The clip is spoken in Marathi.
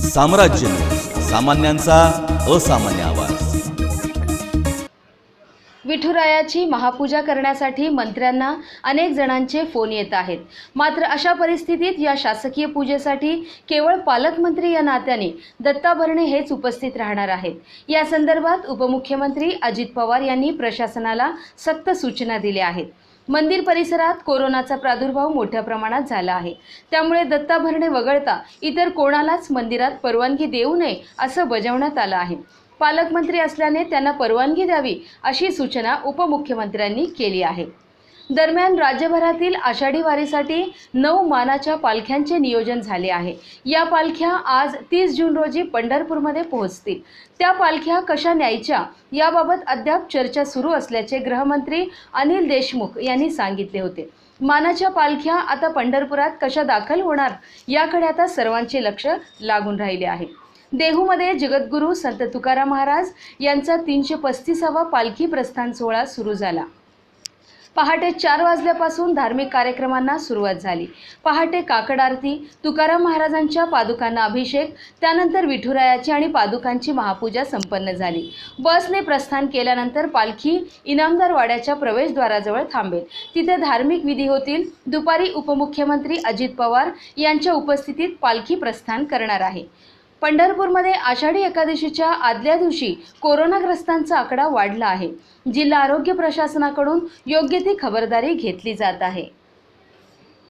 साम्राज्य न्यूज, सामान्यांचा असामान्य आवाज। विठुरायाची महापूजा करण्यासाठी मंत्र्यांना अनेक जणांचे फोन येत आहेत। मात्र अशा परिस्थितीत या शासकीय पूजेसाठी केवळ पालकमंत्री या नात्याने दत्ता भरणे हेच उपस्थित राहणार आहेत। या संदर्भात उपमुख्यमंत्री अजित पवार यांनी प्रशासनाला सक्त सूचना दिल्या आहेत। मंदिर परिसरात कोरोनाचा प्रादुर्भाव मोठ्या प्रमाणात झाला आहे, त्यामुळे दत्ता भरणे वगळता इतर कोणालाच मंदिरात परवानगी देऊ नये असं बजावण्यात आलं आहे। पालकमंत्री असल्याने त्यांना परवानगी द्यावी अशी सूचना उपमुख्यमंत्र्यांनी केली आहे। दरम्यान राज्यभरातील आषाढी वारीसाठी 9 मानाच्या पालख्यांचे नियोजन झाले आहे। या पालख्या आज 30 जून रोजी पंढरपूरमध्ये पोहोचतील। त्या पालख्या कशा न्यायच्या याबाबत अद्याप चर्चा सुरू असल्याचे गृहमंत्री अनिल देशमुख यांनी सांगितले होते। मानाच्या पालख्या आता पंढरपुरात कशा दाखल होणार याकडे आता सर्वांचे लक्ष लागून राहिले आहे। देहूमध्ये जगद्गुरू संत तुकाराम महाराज यांचा 335वा पालखी प्रस्थान सोहळा सुरू झाला। पहाटे 4 वाजल्यापासून धार्मिक कार्यक्रमांना सुरुवात झाली। पहाटे काकड आरती, तुकाराम महाराजांच्या पादुकांना अभिषेक, त्यानंतर विठुरायाची आणि पादुकांची महापूजा संपन्न झाली। बसने प्रस्थान केल्यानंतर पालखी इनामदार वाड्याच्या प्रवेशद्वाराजवळ थांबेल। तिथे धार्मिक विधी होतील। दुपारी उपमुख्यमंत्री अजित पवार यांच्या उपस्थितीत पालखी प्रस्थान करणार आहे। पंढरपूरमध्ये आषाढी एकादशीच्या आदल्या दिवशी कोरोनाग्रस्तांचा आकडा वाढला आहे। जिल्हा आरोग्य प्रशासनाकडून योग्य ती खबरदारी घेतली जात आहे।